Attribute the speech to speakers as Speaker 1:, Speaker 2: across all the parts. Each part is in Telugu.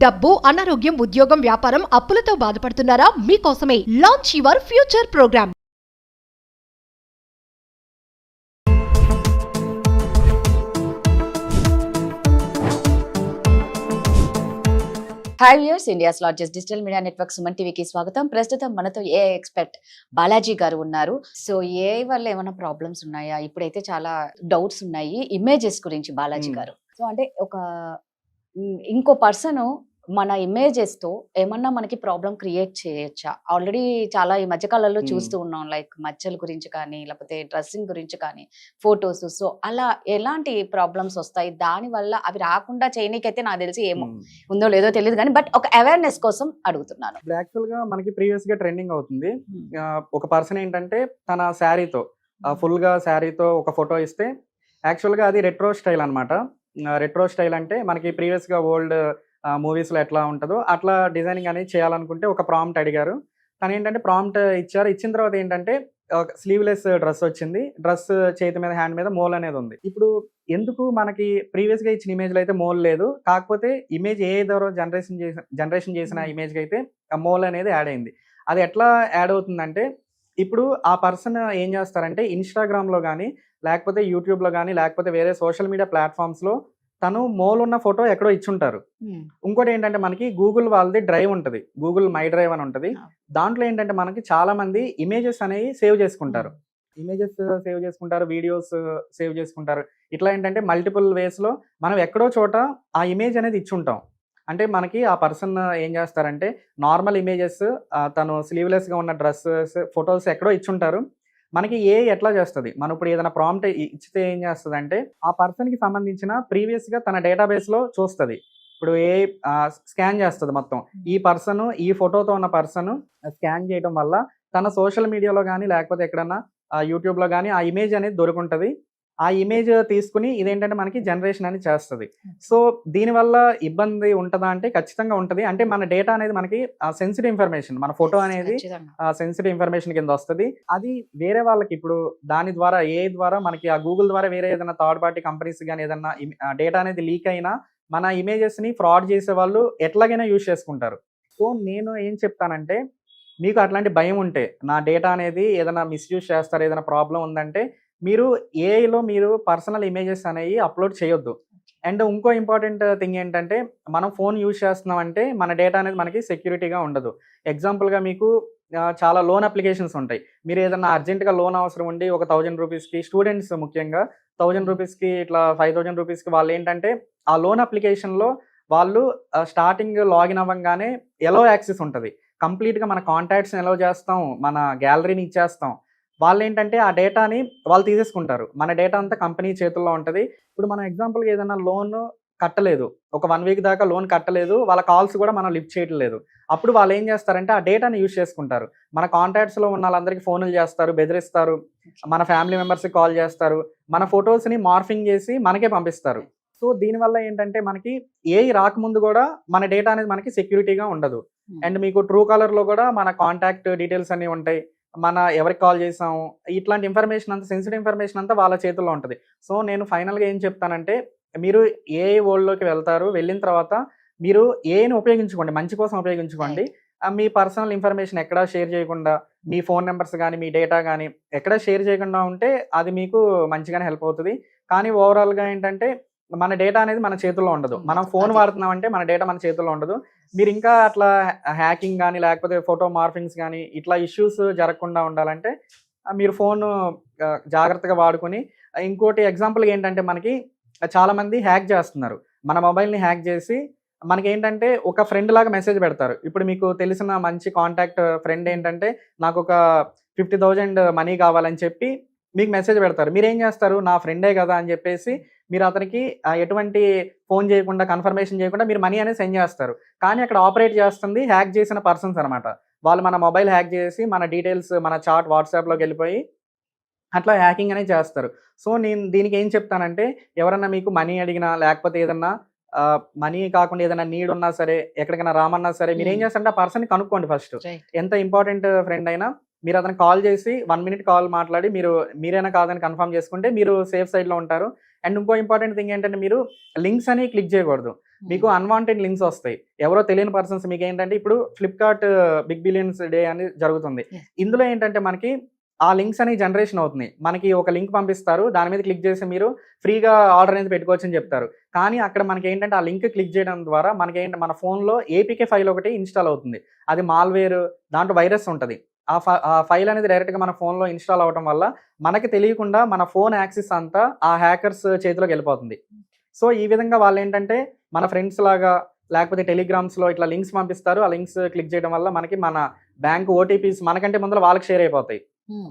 Speaker 1: డబ్బు, అనారోగ్యం, ఉద్యోగం, వ్యాపారం, అప్పులతో బాధపడుతున్నారా? మీకోసమే launch your future programme.
Speaker 2: Hi viewers, India's largest digital media network Suman టీవీకి స్వాగతం. ప్రస్తుతం మనతో ఏఐ ఎక్స్పర్ట్ బాలాజీ గారు ఉన్నారు. సో ఏఐ వల్ల ఏమైనా ప్రాబ్లమ్స్ ఉన్నాయా? ఇప్పుడైతే చాలా డౌట్స్ ఉన్నాయి ఇమేజెస్ గురించి బాలాజీ గారు. సో అంటే ఇంకో పర్సన్ మన ఇమేజెస్ తో ఏమన్నా మనకి ప్రాబ్లం క్రియేట్ చేయొచ్చా? ఆల్రెడీ చాలా ఈ మధ్యకాలంలో చూస్తూ ఉన్నాం, లైక్ మచ్చల గురించి కానీ, లేకపోతే డ్రెస్సింగ్ గురించి కానీ, ఫొటోస్. సో అలా ఎలాంటి ప్రాబ్లమ్స్ వస్తాయి? దాని వల్ల అవి రాకుండా చేయనీకైతే నాకు తెలిసి ఏమో ఉందో లేదో తెలియదు కానీ, బట్ ఒక అవేర్నెస్ కోసం అడుగుతున్నాను.
Speaker 3: యాక్చువల్ గా మనకి ప్రీవియస్ గా ట్రెండింగ్ అవుతుంది. ఒక పర్సన్ ఏంటంటే తన శారీతో ఫుల్ గా శారీతో ఒక ఫోటో ఇస్తే, యాక్చువల్ గా అది రెట్రో స్టైల్ అనమాట. రెట్రో స్టైల్ అంటే మనకి ప్రీవియస్ గా ఓల్డ్ మూవీస్ లో ఎట్లా ఉంటుందో అట్లా డిజైనింగ్ అనేది చేయాలనుకుంటే ఒక ప్రాంప్ట్ అడిగారు. తను ఏంటంటే ప్రాంప్ట్ ఇచ్చారు. ఇచ్చిన తర్వాత ఏంటంటే స్లీవ్లెస్ డ్రెస్ వచ్చింది. డ్రెస్ చేతి మీద, హ్యాండ్ మీద మోల్ అనేది ఉంది. ఇప్పుడు ఎందుకు మనకి ప్రీవియస్ గా ఇచ్చిన ఇమేజ్ లో అయితే మోల్ లేదు, కాకపోతే ఇమేజ్ ఏ ద్వారా జనరేషన్ చేసిన ఇమేజ్ కి అయితే ఆ మోల్ అనేది యాడ్ అయింది. అది ఎట్లా యాడ్ అవుతుందంటే, ఇప్పుడు ఆ పర్సన్ ఏం చేస్తారంటే ఇన్స్టాగ్రామ్ లో కానీ, లేకపోతే యూట్యూబ్ లో కానీ, లేకపోతే వేరే సోషల్ మీడియా ప్లాట్ఫామ్స్ లో తను మోల్ ఉన్న ఫోటో ఎక్కడో ఇచ్చుంటారు. ఇంకోటి ఏంటంటే మనకి గూగుల్ వాళ్ళది డ్రైవ్ ఉంటుంది, గూగుల్ మై డ్రైవ్ అని ఉంటుంది. దాంట్లో ఏంటంటే మనకి చాలా మంది ఇమేజెస్ అనేవి సేవ్ చేసుకుంటారు, వీడియోస్ సేవ్ చేసుకుంటారు. ఇట్లా ఏంటంటే మల్టిపుల్ వేస్ లో మనం ఎక్కడో చోట ఆ ఇమేజ్ అనేది ఇచ్చుంటాం. అంటే మనకి ఆ పర్సన్ ఏం చేస్తారంటే నార్మల్ ఇమేజెస్, తను స్లీవ్లెస్ గా ఉన్న డ్రెస్సెస్, ఫొటోస్ ఎక్కడో ఇచ్చుంటారు. మనకి ఎట్లా చేస్తుంది, మనం ఇప్పుడు ఏదైనా ప్రాంప్ట్ ఇచ్చితే ఏం చేస్తుంది అంటే ఆ పర్సన్ కి సంబంధించిన ప్రీవియస్ గా తన డేటాబేస్ లో చూస్తుంది. ఇప్పుడు స్కాన్ చేస్తుంది మొత్తం. ఈ పర్సన్, ఈ ఫోటోతో ఉన్న పర్సన్ స్కాన్ చేయడం వల్ల తన సోషల్ మీడియాలో కానీ, లేకపోతే ఎక్కడన్నా యూట్యూబ్ లో కానీ ఆ ఇమేజ్ అనేది దొరుకుంటది. ఆ ఇమేజ్ తీసుకుని ఇదేంటంటే మనకి జనరేషన్ అనేది చేస్తుంది. సో దీనివల్ల ఇబ్బంది ఉంటుందా అంటే ఖచ్చితంగా ఉంటుంది. అంటే మన డేటా అనేది మనకి సెన్సిటివ్ ఇన్ఫర్మేషన్, మన ఫోటో అనేది సెన్సిటివ్ ఇన్ఫర్మేషన్ కింద వస్తుంది. అది వేరే వాళ్ళకి ఇప్పుడు దాని ద్వారా ద్వారా మనకి ఆ గూగుల్ ద్వారా వేరే ఏదైనా థర్డ్ పార్టీ కంపెనీస్ కానీ ఏదైనా డేటా అనేది లీక్ అయినా మన ఇమేజెస్ ని ఫ్రాడ్ చేసే వాళ్ళు ఎట్లాగైనా యూజ్ చేసుకుంటారు. సో నేను ఏం చెప్తానంటే, మీకు అట్లాంటి భయం ఉంటే, నా డేటా అనేది ఏదైనా మిస్యూజ్ చేస్తారు, ఏదైనా ప్రాబ్లం ఉందంటే మీరు ఏఐలో మీరు పర్సనల్ ఇమేజెస్ అనేవి అప్లోడ్ చేయొద్దు. అండ్ ఇంకో ఇంపార్టెంట్ థింగ్ ఏంటంటే, మనం ఫోన్ యూజ్ చేస్తున్నాం అంటే మన డేటా అనేది మనకి సెక్యూరిటీగా ఉండదు. ఎగ్జాంపుల్గా మీకు చాలా లోన్ అప్లికేషన్స్ ఉంటాయి. మీరు ఏదైనా అర్జెంటుగా లోన్ అవసరం ఉండి ఒక 1000 రూపీస్కి, స్టూడెంట్స్ ముఖ్యంగా 1000 రూపీస్కి, ఇట్లా 5000 రూపీస్కి వాళ్ళు ఏంటంటే ఆ లోన్ అప్లికేషన్లో వాళ్ళు స్టార్టింగ్ లాగిన్ అవ్వగానే ఎలో యాక్సెస్ ఉంటుంది. కంప్లీట్గా మన కాంటాక్ట్స్ని ఎలో చేస్తాం, మన గ్యాలరీని ఇచ్చేస్తాం. వాళ్ళు ఏంటంటే ఆ డేటాని వాళ్ళు తీసేసుకుంటారు. మన డేటా అంతా కంపెనీ చేతుల్లో ఉంటుంది. ఇప్పుడు మనం ఎగ్జాంపుల్గా ఏదైనా లోన్ కట్టలేదు, ఒక 1 వీక్ దాకా లోన్ కట్టలేదు, వాళ్ళ కాల్స్ కూడా మనం లిఫ్ట్ చేయడం లేదు. అప్పుడు వాళ్ళు ఏం చేస్తారంటే ఆ డేటాని యూజ్ చేసుకుంటారు. మన కాంటాక్ట్స్లో ఉన్న వాళ్ళందరికీ ఫోన్లు చేస్తారు, బెదిరిస్తారు, మన ఫ్యామిలీ మెంబర్స్కి కాల్ చేస్తారు, మన ఫొటోస్ని మార్ఫింగ్ చేసి మనకే పంపిస్తారు. సో దీనివల్ల ఏంటంటే మనకి ఏఐ రాకముందు కూడా మన డేటా అనేది మనకి సెక్యూరిటీగా ఉండదు. అండ్ మీకు ట్రూ కాలర్లో కూడా మన కాంటాక్ట్ డీటెయిల్స్ అన్నీ ఉంటాయి, మన ఎవరికి కాల్ చేసాము, ఇట్లాంటి ఇన్ఫర్మేషన్ అంతా, సెన్సిటివ్ ఇన్ఫర్మేషన్ అంతా వాళ్ళ చేతుల్లో ఉంటుంది. సో నేను ఫైనల్గా ఏం చెప్తానంటే, మీరు ఏఐ వరల్డ్లోకి వెళ్తారు, వెళ్ళిన తర్వాత మీరు ఏఐని ఉపయోగించుకోండి, మంచి కోసం ఉపయోగించుకోండి. మీ పర్సనల్ ఇన్ఫర్మేషన్ ఎక్కడా షేర్ చేయకుండా, మీ ఫోన్ నెంబర్స్ కానీ, మీ డేటా కానీ ఎక్కడా షేర్ చేయకుండా ఉంటే అది మీకు మంచిగానే హెల్ప్ అవుతుంది. కానీ ఓవరాల్గా ఏంటంటే మన డేటా అనేది మన చేతుల్లో ఉండదు. మనం ఫోన్ వాడుతున్నాం అంటే మన డేటా మన చేతుల్లో ఉండదు. మీరు ఇంకా అట్లా హ్యాకింగ్ కానీ, లేకపోతే ఫోటో మార్ఫింగ్స్ కానీ ఇట్లా ఇష్యూస్ జరగకుండా ఉండాలంటే మీరు ఫోన్ జాగ్రత్తగా వాడుకొని, ఇంకోటి ఎగ్జాంపుల్గా ఏంటంటే మనకి చాలామంది హ్యాక్ చేస్తున్నారు. మన మొబైల్ని హ్యాక్ చేసి మనకి ఏంటంటే ఒక ఫ్రెండ్ లాగా మెసేజ్ పెడతారు. ఇప్పుడు మీకు తెలిసిన మంచి కాంటాక్ట్ ఫ్రెండ్ ఏంటంటే నాకు ఒక 50,000 మనీ కావాలని చెప్పి మీకు మెసేజ్ పెడతారు. మీరు ఏం చేస్తారు, నా ఫ్రెండే కదా అని చెప్పేసి మీరు అతనికి ఎటువంటి ఫోన్ చేయకుండా, కన్ఫర్మేషన్ చేయకుండా మీరు మనీ అనేది సెండ్ చేస్తారు. కానీ అక్కడ ఆపరేట్ చేస్తుంది హ్యాక్ చేసిన పర్సన్స్ అనమాట. వాళ్ళు మన మొబైల్ హ్యాక్ చేసి మన డీటెయిల్స్, మన చాట్ వాట్సాప్లోకి వెళ్ళిపోయి అట్లా హ్యాకింగ్ అనేది చేస్తారు. సో నేను దీనికి ఏం చెప్తానంటే, ఎవరన్నా మీకు మనీ అడిగినా, లేకపోతే ఏదన్నా మనీ కాకుండా ఏదైనా నీడ్ ఉన్నా సరే, ఎక్కడికైనా రామన్నా సరే, మీరు ఏం చేస్తారంటే ఆ పర్సన్ని కనుక్కోండి ఫస్ట్. ఎంత ఇంపార్టెంట్ ఫ్రెండ్ అయినా మీరు అతనికి కాల్ చేసి 1 minute కాల్ మాట్లాడి మీరేనా కాదని కన్ఫర్మ్ చేసుకుంటే మీరు సేఫ్ సైడ్లో ఉంటారు. అండ్ ఇంకో ఇంపార్టెంట్ థింగ్ ఏంటంటే మీరు లింక్స్ అని క్లిక్ చేయకూడదు. మీకు అన్వాంటెడ్ లింక్స్ వస్తాయి. ఎవరో తెలియని పర్సన్స్ మీకు ఏంటంటే ఇప్పుడు ఫ్లిప్కార్ట్ బిగ్ బిలియన్స్ డే అని జరుగుతుంది. ఇందులో ఏంటంటే మనకి ఆ లింక్స్ అనేవి జనరేషన్ అవుతుంది. మనకి ఒక లింక్ పంపిస్తారు, దాని మీద క్లిక్ చేసి మీరు ఫ్రీగా ఆర్డర్ అనేది పెట్టుకోవచ్చు అని చెప్తారు. కానీ అక్కడ మనకి ఏంటంటే ఆ లింక్ క్లిక్ చేయడం ద్వారా మనకి ఏంటంటే మన ఫోన్లో ఏపీకే ఫైల్ ఒకటి ఇన్స్టాల్ అవుతుంది. అది మాల్వేర్, దాంట్లో వైరస్ ఉంటుంది. ఆ ఫైల్ అనేది డైరెక్ట్గా మన ఫోన్లో ఇన్స్టాల్ అవ్వడం వల్ల మనకి తెలియకుండా మన ఫోన్ యాక్సెస్ అంతా ఆ హ్యాకర్స్ చేతిలోకి వెళ్ళిపోతుంది. సో ఈ విధంగా వాళ్ళు ఏంటంటే మన ఫ్రెండ్స్ లాగా లేకపోతే టెలిగ్రామ్స్లో ఇట్లా లింక్స్ పంపిస్తారు. ఆ లింక్స్ క్లిక్ చేయడం వల్ల మనకి మన బ్యాంక్ ఓటీపీస్ మనకంటే ముందర వాళ్ళకి షేర్ అయిపోతాయి.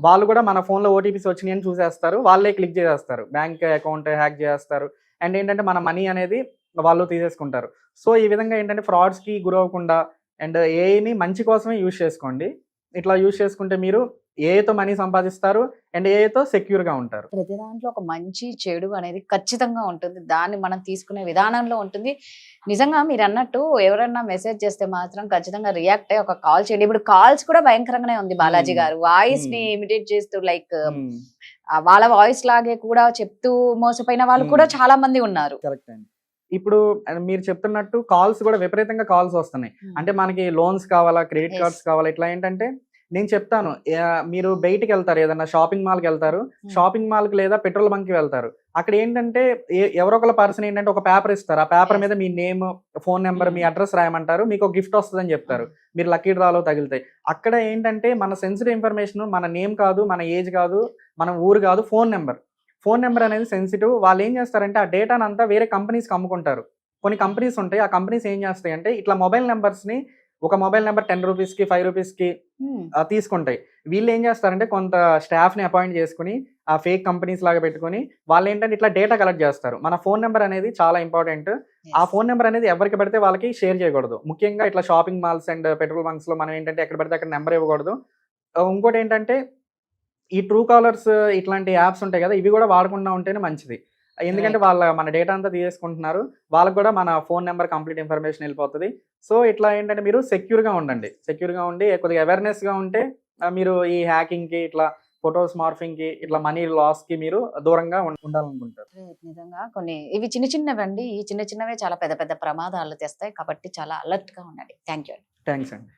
Speaker 3: వాళ్ళు కూడా మన ఫోన్లో ఓటీపీస్ వచ్చినాయి అని చూసేస్తారు, వాళ్ళే క్లిక్ చేసేస్తారు, బ్యాంక్ అకౌంట్ హ్యాక్ చేస్తారు. అండ్ ఏంటంటే మన మనీ అనేది వాళ్ళు తీసేసుకుంటారు. సో ఈ విధంగా ఏంటంటే ఫ్రాడ్స్కి గురవ్వకుండా అండ్ ఏఐని మంచి కోసమే యూజ్ చేసుకోండి. ఇట్లా యూజ్ చేసుకుంటే మీరు ఏఐతో మనీ సంపాదిస్తారు అండ్ ఏఐతో సెక్యూర్గా ఉంటారు.
Speaker 2: ప్రతి దాంట్లో ఒక మంచి చెడు అనేది ఖచ్చితంగా ఉంటుంది. దాన్ని మనం తీసుకునే విధానంలో ఉంటుంది. నిజంగా మీరు అన్నట్టు ఎవరైనా మెసేజ్ చేస్తే మాత్రం ఖచ్చితంగా రియాక్ట్ అయ్యి ఒక కాల్ చేయండి. ఇప్పుడు కాల్స్ కూడా భయంకరంగానే ఉంది బాలాజీ గారు. వాయిస్ ని ఇమిటేట్ చేస్తూ లైక్ వాళ్ళ వాయిస్ లాగే కూడా చెప్తూ మోసపోయిన వాళ్ళు కూడా చాలా మంది ఉన్నారు.
Speaker 3: కరెక్ట్ అండి. ఇప్పుడు మీరు చెప్తున్నట్టు కాల్స్ కూడా విపరీతంగా కాల్స్ వస్తున్నాయి. అంటే మనకి లోన్స్ కావాలా, క్రెడిట్ కార్డ్స్ కావాలా, ఇట్లా ఏంటంటే నేను చెప్తాను, మీరు బయటికి వెళ్తారు, ఏదన్నా షాపింగ్ మాల్కి వెళ్తారు, షాపింగ్ మాల్కి లేదా పెట్రోల్ బంక్కి వెళ్తారు. అక్కడ ఏంటంటే ఎవరో ఒకళ్ళ పర్సన్ ఏంటంటే ఒక పేపర్ ఇస్తారు. ఆ పేపర్ మీద మీ నేమ్, ఫోన్ నెంబర్, మీ అడ్రస్ రాయమంటారు, మీకు ఒక గిఫ్ట్ వస్తుందని చెప్తారు. మీరు లక్కీ డ్రాలో తగులుతాయి. అక్కడ ఏంటంటే మన సెన్సిటివ్ ఇన్ఫర్మేషన్, మన నేమ్ కాదు, మన ఏజ్ కాదు, మన ఊరు కాదు, ఫోన్ నెంబర్ అనేది సెన్సిటివ్. వాళ్ళు ఏం చేస్తారంటే ఆ డేటాను అంతా వేరే కంపెనీస్కి అమ్ముకుంటారు. కొన్ని కంపెనీస్ ఉంటాయి, ఆ కంపెనీస్ ఏం చేస్తాయి అంటే ఇట్లా మొబైల్ నెంబర్స్ని, ఒక మొబైల్ నెంబర్ 10 రూపీస్కి 5 రూపీస్కి తీసుకుంటాయి. వీళ్ళు ఏం చేస్తారంటే కొంత స్టాఫ్ని అపాయింట్ చేసుకుని ఆ ఫేక్ కంపెనీస్ లాగా పెట్టుకుని వాళ్ళు ఏంటంటే ఇట్లా డేటా కలెక్ట్ చేస్తారు. మన ఫోన్ నెంబర్ అనేది చాలా ఇంపార్టెంట్. ఆ ఫోన్ నెంబర్ అనేది ఎవరికి పడితే వాళ్ళకి షేర్ చేయకూడదు. ముఖ్యంగా ఇట్లా షాపింగ్ మాల్స్ అండ్ పెట్రోల్ బంక్స్లో మనం ఏంటంటే ఎక్కడ పడితే అక్కడ నెంబర్ ఇవ్వకూడదు. ఇంకోటి ఏంటంటే ఈ ట్రూ కాలర్స్ ఇట్లాంటి యాప్స్ ఉంటాయి కదా, ఇవి కూడా వాడకుండా ఉంటేనే మంచిది. ఎందుకంటే మన డేటా అంతా తీసేసుకుంటున్నారు, వాళ్ళకి కూడా మన ఫోన్ నెంబర్ కంప్లీట్ ఇన్ఫర్మేషన్ వెళ్ళిపోతుంది. సో ఇట్లా ఏంటంటే మీరు సెక్యూర్గా ఉండండి. సెక్యూర్గా ఉండి కొద్దిగా అవేర్నెస్గా ఉంటే మీరు ఈ హ్యాకింగ్కి, ఇట్లా ఫొటోస్ మార్ఫింగ్కి, ఇట్లా మనీ లాస్కి మీరు దూరంగా ఉండాలనుకుంటారు.
Speaker 2: నిజంగా కొన్ని ఇవి చిన్న చిన్నవండి. ఈ చిన్న చిన్నవే చాలా పెద్ద పెద్ద ప్రమాదాలు తెస్తాయి. కాబట్టి చాలా అలర్ట్గా ఉండండి. Thank you.
Speaker 3: థ్యాంక్స్ అండి.